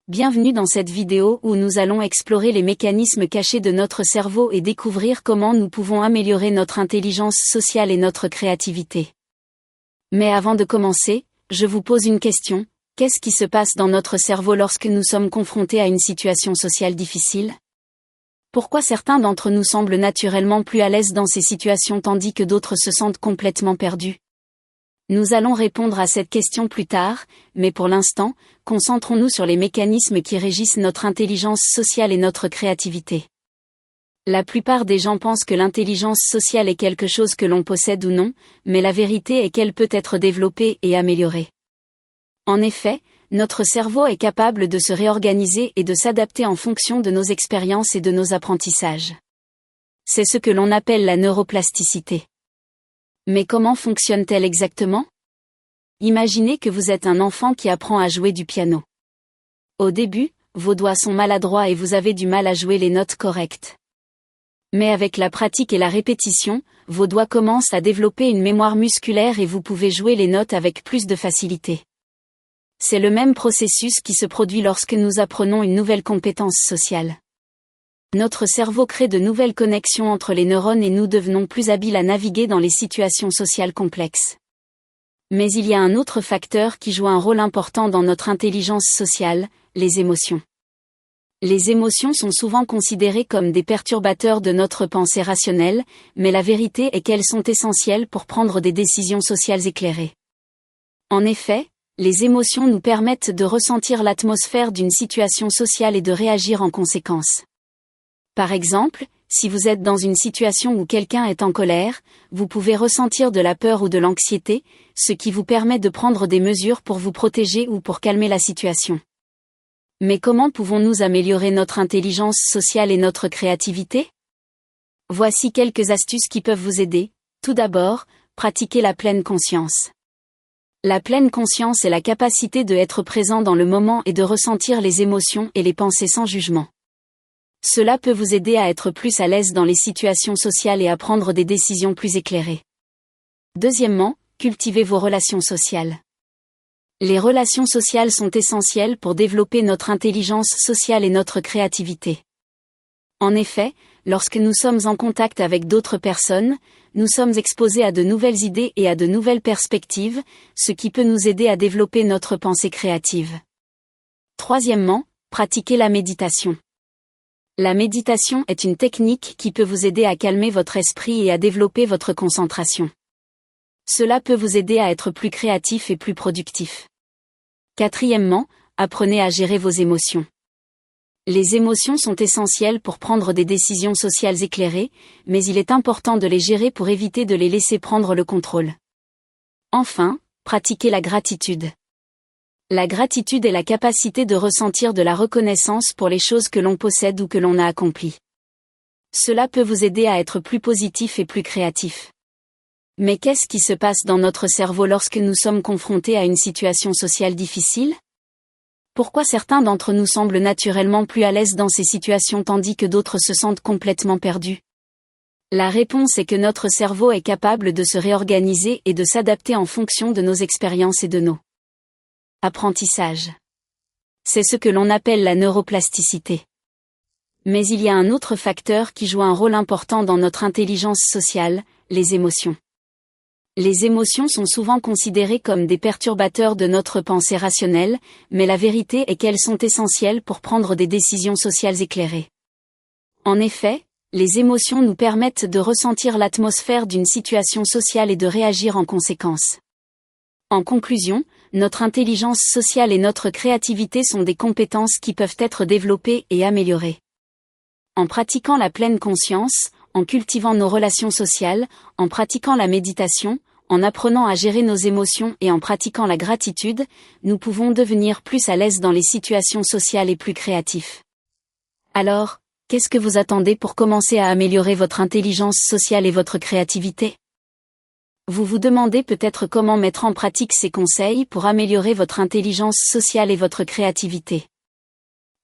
Bienvenue dans cette vidéo où nous allons explorer les mécanismes cachés de notre cerveau et découvrir comment nous pouvons améliorer notre intelligence sociale et notre créativité. Mais avant de commencer, je vous pose une question: qu'est-ce qui se passe dans notre cerveau lorsque nous sommes confrontés à une situation sociale difficile? Pourquoi certains d'entre nous semblent naturellement plus à l'aise dans ces situations tandis que d'autres se sentent complètement perdus? Nous allons répondre à cette question plus tard, mais pour l'instant, concentrons-nous sur les mécanismes qui régissent notre intelligence sociale et notre créativité. La plupart des gens pensent que l'intelligence sociale est quelque chose que l'on possède ou non, mais la vérité est qu'elle peut être développée et améliorée. En effet, notre cerveau est capable de se réorganiser et de s'adapter en fonction de nos expériences et de nos apprentissages. C'est ce que l'on appelle la neuroplasticité. Mais comment fonctionne-t-elle exactement? Imaginez que vous êtes un enfant qui apprend à jouer du piano. Au début, vos doigts sont maladroits et vous avez du mal à jouer les notes correctes. Mais avec la pratique et la répétition, vos doigts commencent à développer une mémoire musculaire et vous pouvez jouer les notes avec plus de facilité. C'est le même processus qui se produit lorsque nous apprenons une nouvelle compétence sociale. Notre cerveau crée de nouvelles connexions entre les neurones et nous devenons plus habiles à naviguer dans les situations sociales complexes. Mais il y a un autre facteur qui joue un rôle important dans notre intelligence sociale: les émotions. Les émotions sont souvent considérées comme des perturbateurs de notre pensée rationnelle, mais la vérité est qu'elles sont essentielles pour prendre des décisions sociales éclairées. En effet, les émotions nous permettent de ressentir l'atmosphère d'une situation sociale et de réagir en conséquence. Par exemple, si vous êtes dans une situation où quelqu'un est en colère, vous pouvez ressentir de la peur ou de l'anxiété, ce qui vous permet de prendre des mesures pour vous protéger ou pour calmer la situation. Mais comment pouvons-nous améliorer notre intelligence sociale et notre créativité? Voici quelques astuces qui peuvent vous aider. Tout d'abord, pratiquez la pleine conscience. La pleine conscience est la capacité de être présent dans le moment et de ressentir les émotions et les pensées sans jugement. Cela peut vous aider à être plus à l'aise dans les situations sociales et à prendre des décisions plus éclairées. Deuxièmement, cultivez vos relations sociales. Les relations sociales sont essentielles pour développer notre intelligence sociale et notre créativité. En effet, lorsque nous sommes en contact avec d'autres personnes, nous sommes exposés à de nouvelles idées et à de nouvelles perspectives, ce qui peut nous aider à développer notre pensée créative. Troisièmement, pratiquez la méditation. La méditation est une technique qui peut vous aider à calmer votre esprit et à développer votre concentration. Cela peut vous aider à être plus créatif et plus productif. Quatrièmement, apprenez à gérer vos émotions. Les émotions sont essentielles pour prendre des décisions sociales éclairées, mais il est important de les gérer pour éviter de les laisser prendre le contrôle. Enfin, pratiquez la gratitude. La gratitude est la capacité de ressentir de la reconnaissance pour les choses que l'on possède ou que l'on a accomplies. Cela peut vous aider à être plus positif et plus créatif. Mais qu'est-ce qui se passe dans notre cerveau lorsque nous sommes confrontés à une situation sociale difficile? Pourquoi certains d'entre nous semblent naturellement plus à l'aise dans ces situations tandis que d'autres se sentent complètement perdus? La réponse est que notre cerveau est capable de se réorganiser et de s'adapter en fonction de nos expériences et de nos apprentissages. C'est ce que l'on appelle la neuroplasticité. Mais il y a un autre facteur qui joue un rôle important dans notre intelligence sociale: les émotions. Les émotions sont souvent considérées comme des perturbateurs de notre pensée rationnelle, mais la vérité est qu'elles sont essentielles pour prendre des décisions sociales éclairées. En effet, les émotions nous permettent de ressentir l'atmosphère d'une situation sociale et de réagir en conséquence. En conclusion, notre intelligence sociale et notre créativité sont des compétences qui peuvent être développées et améliorées. En pratiquant la pleine conscience, en cultivant nos relations sociales, en pratiquant la méditation, en apprenant à gérer nos émotions et en pratiquant la gratitude, nous pouvons devenir plus à l'aise dans les situations sociales et plus créatifs. Alors, qu'est-ce que vous attendez pour commencer à améliorer votre intelligence sociale et votre créativité? Vous vous demandez peut-être comment mettre en pratique ces conseils pour améliorer votre intelligence sociale et votre créativité.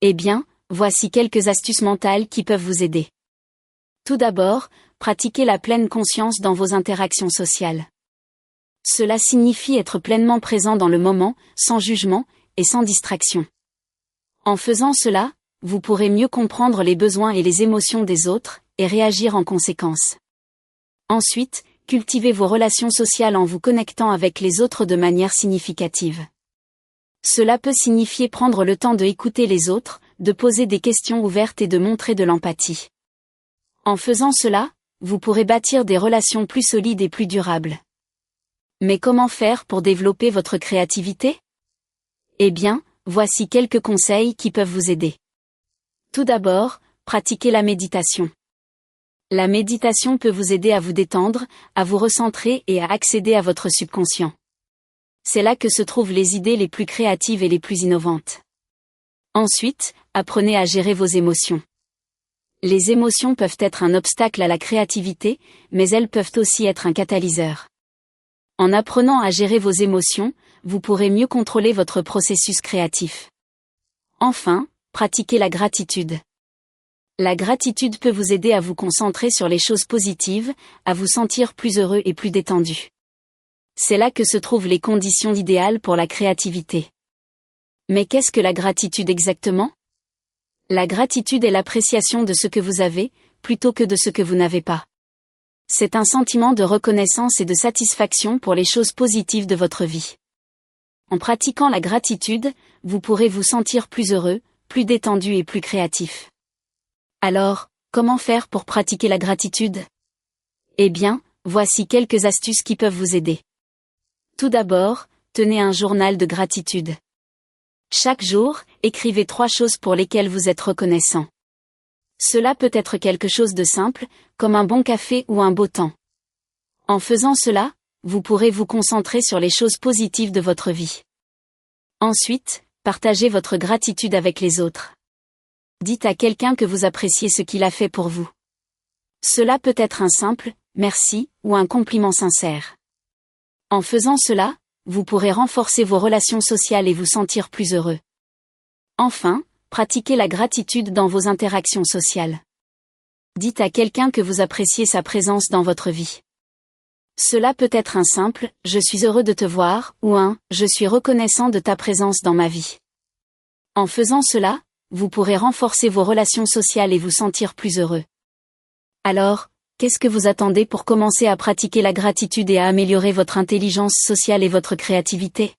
Eh bien, voici quelques astuces mentales qui peuvent vous aider. Tout d'abord, pratiquez la pleine conscience dans vos interactions sociales. Cela signifie être pleinement présent dans le moment, sans jugement, et sans distraction. En faisant cela, vous pourrez mieux comprendre les besoins et les émotions des autres, et réagir en conséquence. Ensuite, cultivez vos relations sociales en vous connectant avec les autres de manière significative. Cela peut signifier prendre le temps de écouter les autres, de poser des questions ouvertes et de montrer de l'empathie. En faisant cela, vous pourrez bâtir des relations plus solides et plus durables. Mais comment faire pour développer votre créativité? Eh bien, voici quelques conseils qui peuvent vous aider. Tout d'abord, pratiquez la méditation. La méditation peut vous aider à vous détendre, à vous recentrer et à accéder à votre subconscient. C'est là que se trouvent les idées les plus créatives et les plus innovantes. Ensuite, apprenez à gérer vos émotions. Les émotions peuvent être un obstacle à la créativité, mais elles peuvent aussi être un catalyseur. En apprenant à gérer vos émotions, vous pourrez mieux contrôler votre processus créatif. Enfin, pratiquez la gratitude. La gratitude peut vous aider à vous concentrer sur les choses positives, à vous sentir plus heureux et plus détendu. C'est là que se trouvent les conditions idéales pour la créativité. Mais qu'est-ce que la gratitude exactement? La gratitude est l'appréciation de ce que vous avez, plutôt que de ce que vous n'avez pas. C'est un sentiment de reconnaissance et de satisfaction pour les choses positives de votre vie. En pratiquant la gratitude, vous pourrez vous sentir plus heureux, plus détendu et plus créatif. Alors, comment faire pour pratiquer la gratitude? Eh bien, voici quelques astuces qui peuvent vous aider. Tout d'abord, tenez un journal de gratitude. Chaque jour, écrivez 3 choses pour lesquelles vous êtes reconnaissant. Cela peut être quelque chose de simple, comme un bon café ou un beau temps. En faisant cela, vous pourrez vous concentrer sur les choses positives de votre vie. Ensuite, partagez votre gratitude avec les autres. Dites à quelqu'un que vous appréciez ce qu'il a fait pour vous. Cela peut être un simple « merci » ou un compliment sincère. En faisant cela, vous pourrez renforcer vos relations sociales et vous sentir plus heureux. Enfin, pratiquez la gratitude dans vos interactions sociales. Dites à quelqu'un que vous appréciez sa présence dans votre vie. Cela peut être un simple « je suis heureux de te voir » ou un « je suis reconnaissant de ta présence dans ma vie ». En faisant cela, vous pourrez renforcer vos relations sociales et vous sentir plus heureux. Alors, qu'est-ce que vous attendez pour commencer à pratiquer la gratitude et à améliorer votre intelligence sociale et votre créativité?